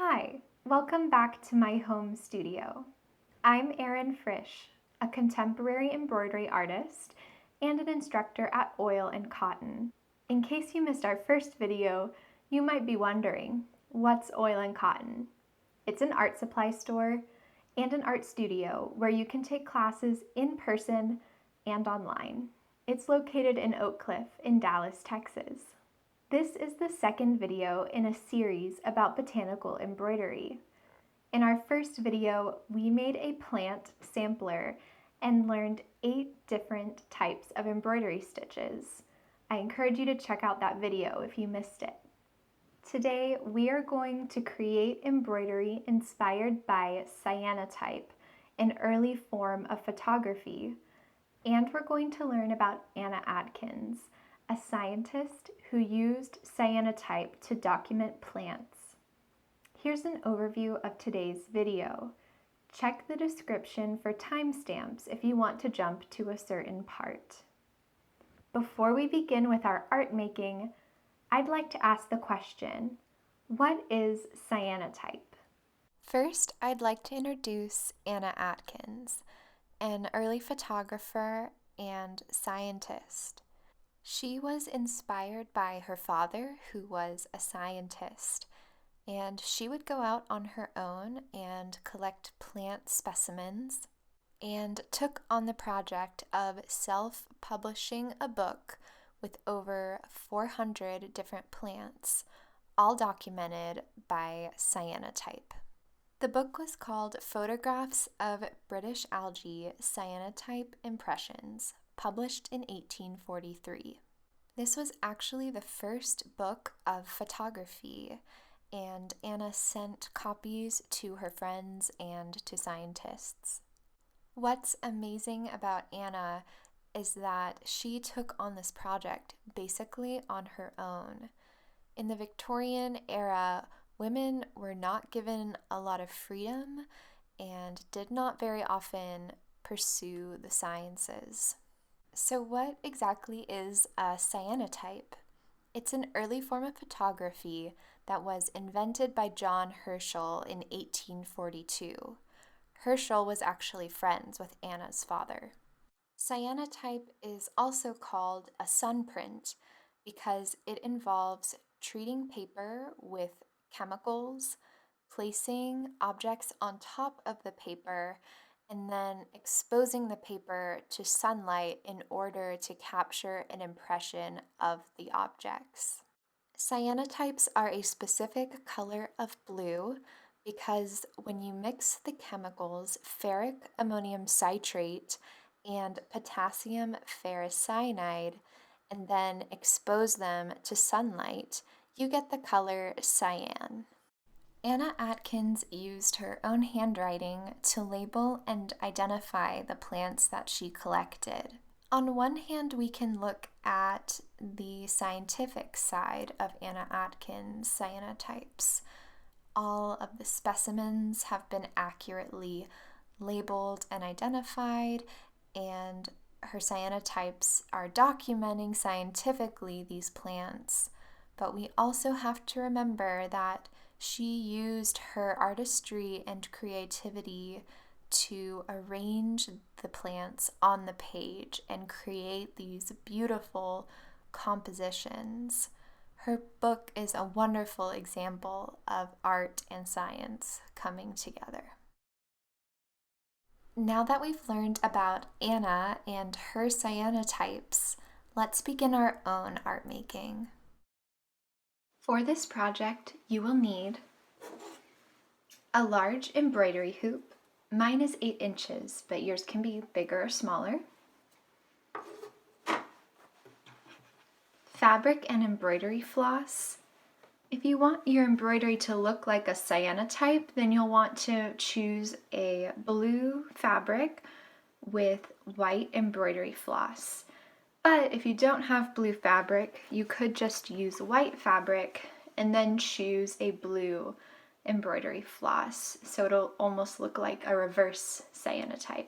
Hi, welcome back to my home studio. I'm Erin, a contemporary embroidery artist and an instructor at Oil and Cotton. In case you missed our first video, you might be wondering, what's Oil and Cotton? It's an art supply store and an art studio where you can take classes in person and online. It's located in Oak Cliff in Dallas, Texas. This is the second video in a series about botanical embroidery. In our first video, we made a plant sampler and learned 8 different types of embroidery stitches. I encourage you to check out that video if you missed it. Today, we are going to create embroidery inspired by cyanotype, an early form of photography, and we're going to learn about Anna Atkins, a scientist who used cyanotype to document plants. Here's an overview of today's video. Check the description for timestamps if you want to jump to a certain part. Before we begin with our art making, I'd like to ask the question, what is cyanotype? First, I'd like to introduce Anna Atkins, an early photographer and scientist. She was inspired by her father, who was a scientist, and she would go out on her own and collect plant specimens and took on the project of self-publishing a book with over 400 different plants, all documented by cyanotype. The book was called Photographs of British Algae Cyanotype Impressions, published in 1843. This was actually the first book of photography, and Anna sent copies to her friends and to scientists. What's amazing about Anna is that she took on this project basically on her own. In the Victorian era, women were not given a lot of freedom and did not very often pursue the sciences. So what exactly is a cyanotype? It's an early form of photography that was invented by John Herschel in 1842. Herschel was actually friends with Anna's father. Cyanotype is also called a sunprint because it involves treating paper with chemicals, placing objects on top of the paper, and then exposing the paper to sunlight in order to capture an impression of the objects. Cyanotypes are a specific color of blue because when you mix the chemicals ferric ammonium citrate and potassium ferricyanide and then expose them to sunlight, you get the color cyan. Anna Atkins used her own handwriting to label and identify the plants that she collected. On one hand, we can look at the scientific side of Anna Atkins' cyanotypes. All of the specimens have been accurately labeled and identified, and her cyanotypes are documenting scientifically these plants. But we also have to remember that she used her artistry and creativity to arrange the plants on the page and create these beautiful compositions. Her book is a wonderful example of art and science coming together. Now that we've learned about Anna and her cyanotypes, let's begin our own art making. For this project, you will need a large embroidery hoop. Mine is 8 inches, but yours can be bigger or smaller. Fabric and embroidery floss. If you want your embroidery to look like a cyanotype, then you'll want to choose a blue fabric with white embroidery floss. But if you don't have blue fabric, you could just use white fabric and then choose a blue embroidery floss. So it'll almost look like a reverse cyanotype,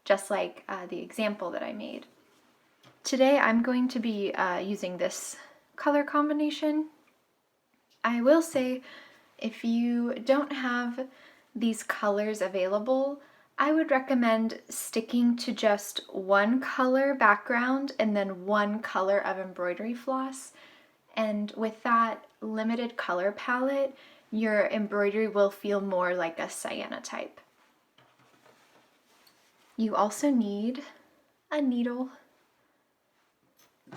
just like the example that I made. Today I'm going to be using this color combination. I will say If you don't have these colors available, I would recommend sticking to just one color background and then one color of embroidery floss. And with that limited color palette, your embroidery will feel more like a cyanotype. You also need a needle,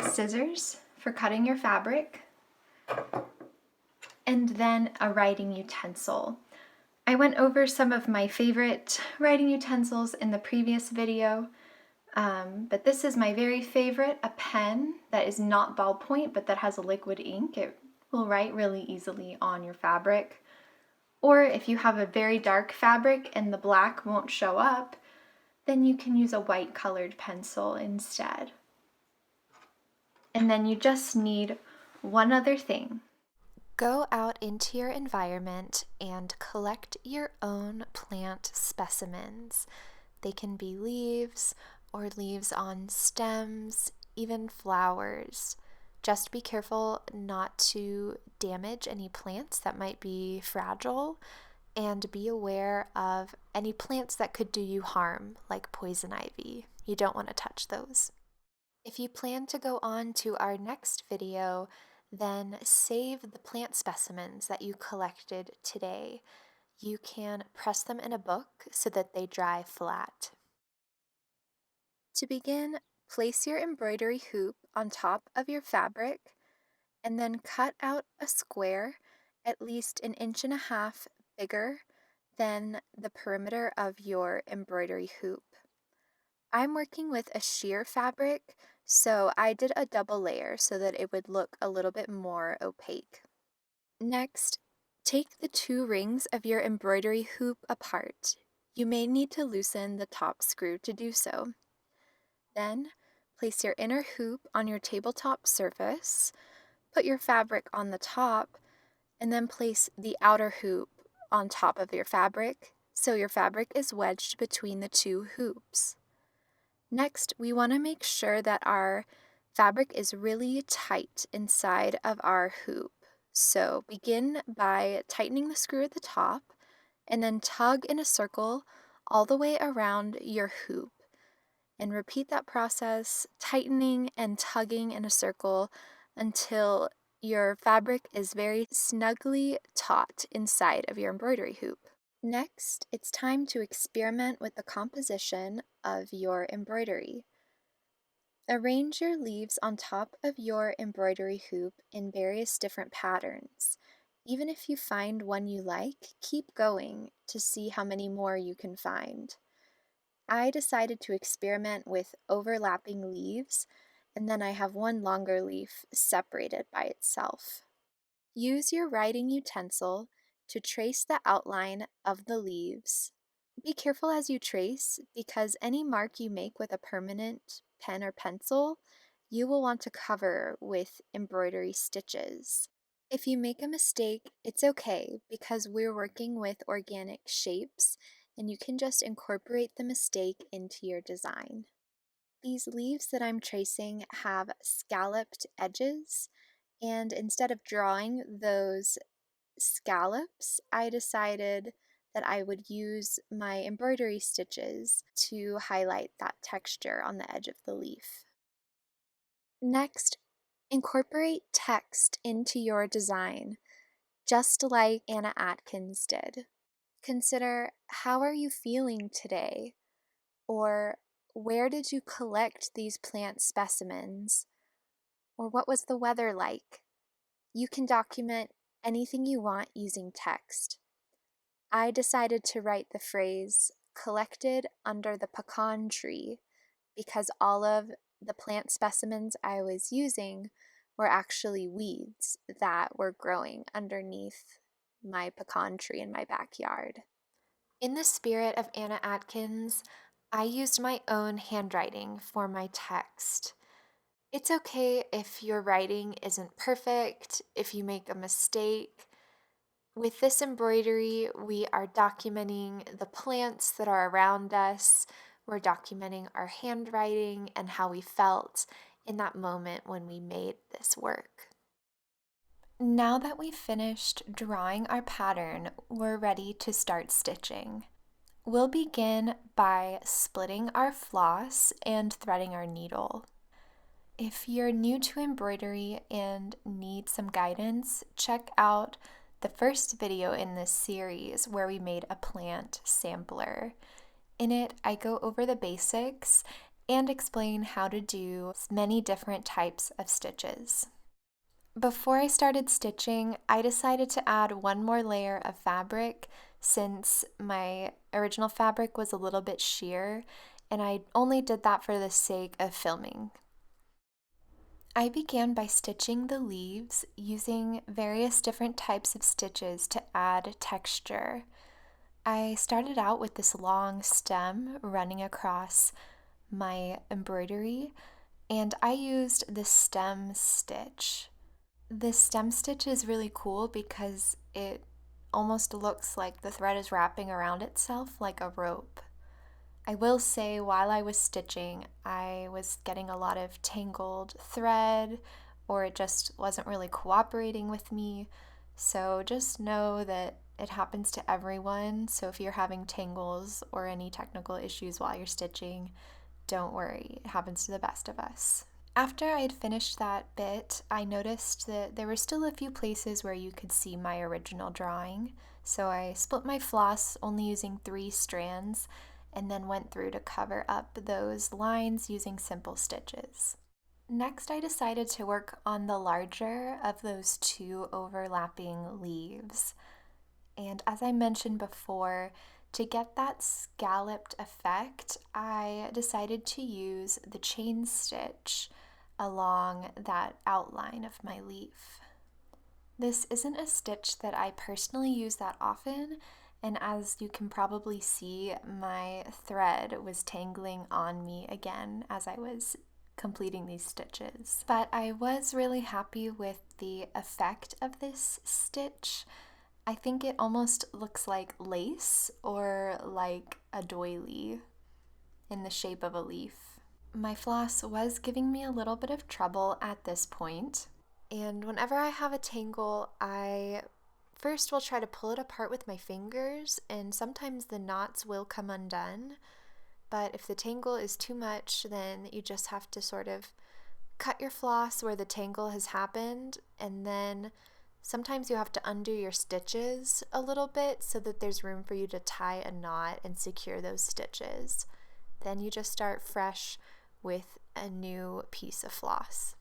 scissors for cutting your fabric, and then a writing utensil. I went over some of my favorite writing utensils in the previous video, but this is my very favorite, a pen that is not ballpoint but that has a liquid ink. It will write really easily on your fabric. Or if you have a very dark fabric and the black won't show up, then you can use a white colored pencil instead. And then you just need one other thing. Go out into your environment and collect your own plant specimens. They can be leaves or leaves on stems, even flowers. Just be careful not to damage any plants that might be fragile, and be aware of any plants that could do you harm, like poison ivy. You don't want to touch those. If you plan to go on to our next video, then save the plant specimens that you collected today. You can press them in a book so that they dry flat. To begin, place your embroidery hoop on top of your fabric and then cut out a square at least 1.5 inches bigger than the perimeter of your embroidery hoop. I'm working with a sheer fabric, so I did a double layer so that it would look a little bit more opaque. Next, take the 2 rings of your embroidery hoop apart. You may need to loosen the top screw to do so. Then, place your inner hoop on your tabletop surface, put your fabric on the top, and then place the outer hoop on top of your fabric, so your fabric is wedged between the 2 hoops. Next, we want to make sure that our fabric is really tight inside of our hoop. So begin by tightening the screw at the top and then tug in a circle all the way around your hoop. And repeat that process, tightening and tugging in a circle until your fabric is very snugly taut inside of your embroidery hoop. Next, it's time to experiment with the composition of your embroidery. Arrange your leaves on top of your embroidery hoop in various different patterns. Even if you find one you like, keep going to see how many more you can find. I decided to experiment with overlapping leaves, and then I have one longer leaf separated by itself. Use your writing utensil to trace the outline of the leaves. Be careful as you trace, because any mark you make with a permanent pen or pencil, you will want to cover with embroidery stitches. If you make a mistake, it's okay, because we're working with organic shapes and you can just incorporate the mistake into your design. These leaves that I'm tracing have scalloped edges, and instead of drawing those scallops, I decided that I would use my embroidery stitches to highlight that texture on the edge of the leaf. Next, incorporate text into your design, just like Anna Atkins did. Consider, how are you feeling today? Or where did you collect these plant specimens? Or what was the weather like? You can document anything you want using text. I decided to write the phrase "collected under the pecan tree" because all of the plant specimens I was using were actually weeds that were growing underneath my pecan tree in my backyard. In the spirit of Anna Atkins, I used my own handwriting for my text. It's okay if your writing isn't perfect, if you make a mistake. With this embroidery, we are documenting the plants that are around us. We're documenting our handwriting and how we felt in that moment when we made this work. Now that we've finished drawing our pattern, we're ready to start stitching. We'll begin by splitting our floss and threading our needle. If you're new to embroidery and need some guidance, check out the first video in this series where we made a plant sampler. In it, I go over the basics and explain how to do many different types of stitches. Before I started stitching, I decided to add one more layer of fabric since my original fabric was a little bit sheer, and I only did that for the sake of filming. I began by stitching the leaves using various different types of stitches to add texture. I started out with this long stem running across my embroidery, and I used the stem stitch. This stem stitch is really cool because it almost looks like the thread is wrapping around itself like a rope. I will say while I was stitching, I was getting a lot of tangled thread, or it just wasn't really cooperating with me. So just know that it happens to everyone. So if you're having tangles or any technical issues while you're stitching, don't worry, it happens to the best of us. After I had finished that bit, I noticed that there were still a few places where you could see my original drawing. So I split my floss only using 3 strands and then went through to cover up those lines using simple stitches. Next, I decided to work on the larger of those 2 overlapping leaves. And as I mentioned before, to get that scalloped effect, I decided to use the chain stitch along that outline of my leaf. This isn't a stitch that I personally use that often, and as you can probably see, my thread was tangling on me again as I was completing these stitches. But I was really happy with the effect of this stitch. I think it almost looks like lace or like a doily in the shape of a leaf. My floss was giving me a little bit of trouble at this point, and whenever I have a tangle, I first will try to pull it apart with my fingers, and sometimes the knots will come undone, but if the tangle is too much, then you just have to sort of cut your floss where the tangle has happened, and then sometimes you have to undo your stitches a little bit so that there's room for you to tie a knot and secure those stitches. Then you just start fresh with a new piece of floss.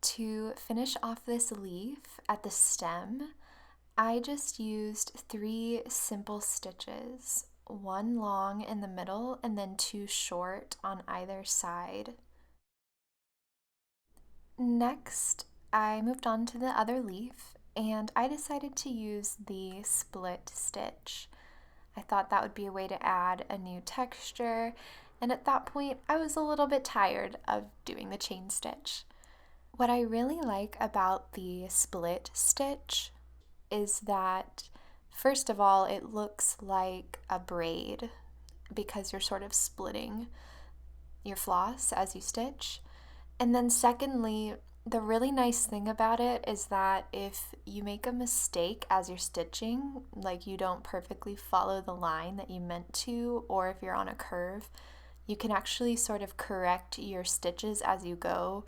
To finish off this leaf at the stem, I just used 3 simple stitches, 1 long in the middle and then 2 short on either side. Next, I moved on to the other leaf and I decided to use the split stitch. I thought that would be a way to add a new texture, and at that point I was a little bit tired of doing the chain stitch. What I really like about the split stitch is that, first of all, it looks like a braid because you're sort of splitting your floss as you stitch. And then secondly, the really nice thing about it is that if you make a mistake as you're stitching, like you don't perfectly follow the line that you meant to, or if you're on a curve, you can actually sort of correct your stitches as you go.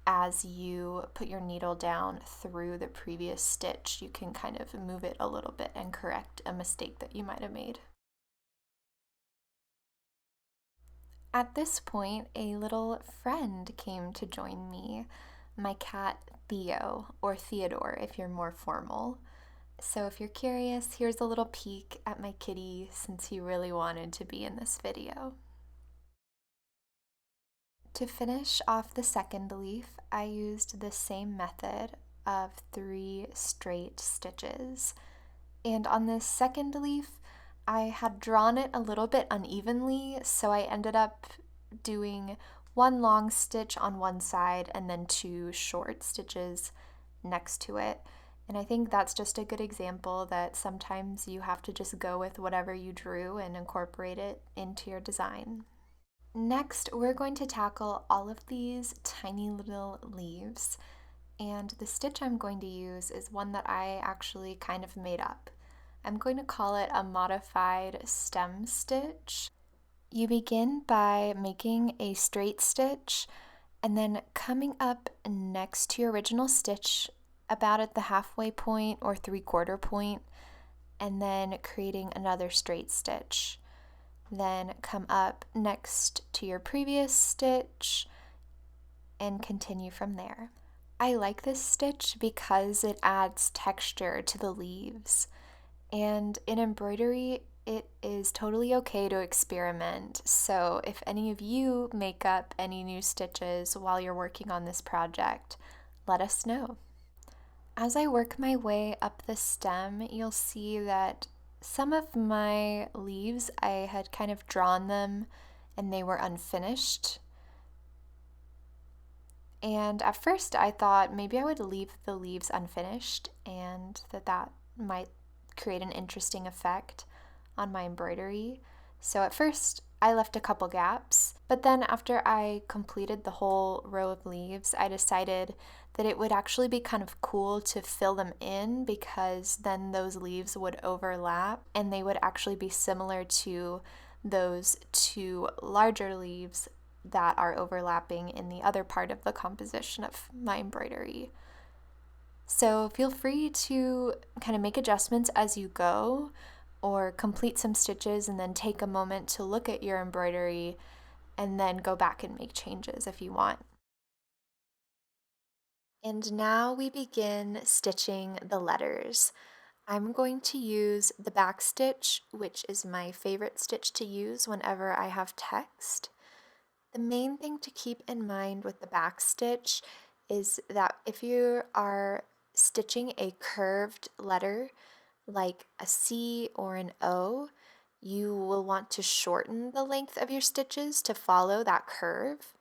As you put your needle down through the previous stitch, you can kind of move it a little bit and correct a mistake that you might have made. At this point, a little friend came to join me, my cat Theo, or Theodore if you're more formal. So if you're curious, here's a little peek at my kitty since he really wanted to be in this video. To finish off the second leaf, I used the same method of 3 straight stitches. And on this second leaf, I had drawn it a little bit unevenly, so I ended up doing 1 long stitch on one side and then 2 short stitches next to it. And I think that's just a good example that sometimes you have to just go with whatever you drew and incorporate it into your design. Next, we're going to tackle all of these tiny little leaves, and the stitch I'm going to use is one that I actually kind of made up. I'm going to call it a modified stem stitch. You begin by making a straight stitch and then coming up next to your original stitch about at the halfway point or 3/4 point, and then creating another straight stitch. Then come up next to your previous stitch and continue from there. I like this stitch because it adds texture to the leaves, and in embroidery, it is totally okay to experiment. So if any of you make up any new stitches while you're working on this project, let us know. As I work my way up the stem, you'll see that some of my leaves, I had kind of drawn them and they were unfinished. And at first I thought maybe I would leave the leaves unfinished and that might create an interesting effect on my embroidery. So at first I left a couple gaps, but then after I completed the whole row of leaves, I decided that it would actually be kind of cool to fill them in, because then those leaves would overlap and they would actually be similar to those two larger leaves that are overlapping in the other part of the composition of my embroidery. So feel free to kind of make adjustments as you go, or complete some stitches and then take a moment to look at your embroidery and then go back and make changes if you want. And now we begin stitching the letters. I'm going to use the back stitch, which is my favorite stitch to use whenever I have text. The main thing to keep in mind with the back stitch is that if you are stitching a curved letter like a C or an O, you will want to shorten the length of your stitches to follow that curve.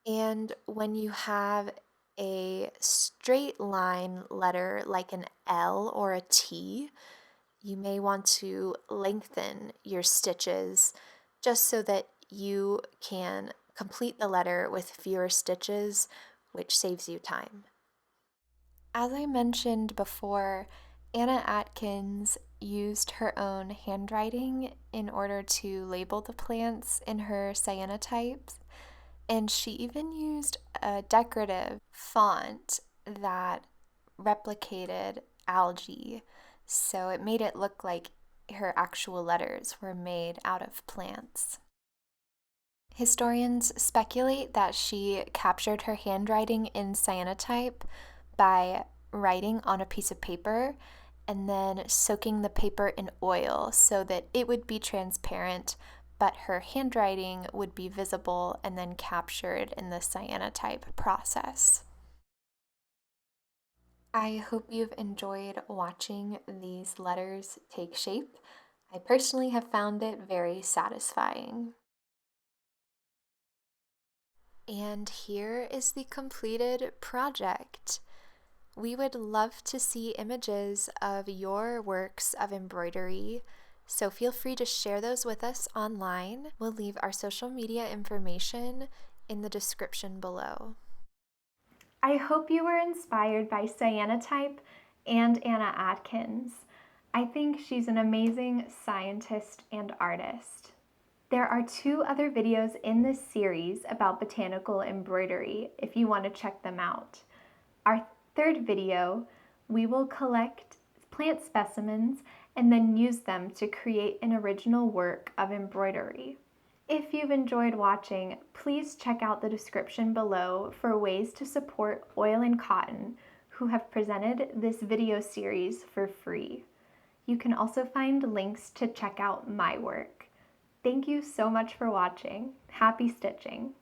And when you have a straight line letter like an L or a T, you may want to lengthen your stitches just so that you can complete the letter with fewer stitches, which saves you time. As I mentioned before, Anna Atkins used her own handwriting in order to label the plants in her cyanotypes, and she even used a decorative font that replicated algae, so it made it look like her actual letters were made out of plants. Historians speculate that she captured her handwriting in cyanotype by writing on a piece of paper and then soaking the paper in oil so that it would be transparent, but her handwriting would be visible and then captured in the cyanotype process. I hope you've enjoyed watching these letters take shape. I personally have found it very satisfying. And here is the completed project. We would love to see images of your works of embroidery, so feel free to share those with us online. We'll leave our social media information in the description below. I hope you were inspired by Cyanotype and Anna Atkins. I think she's an amazing scientist and artist. There are 2 other videos in this series about botanical embroidery if you want to check them out. Our 3rd video, we will collect plant specimens and then use them to create an original work of embroidery. If you've enjoyed watching, please check out the description below for ways to support Oil and Cotton, who have presented this video series for free. You can also find links to check out my work. Thank you so much for watching. Happy stitching!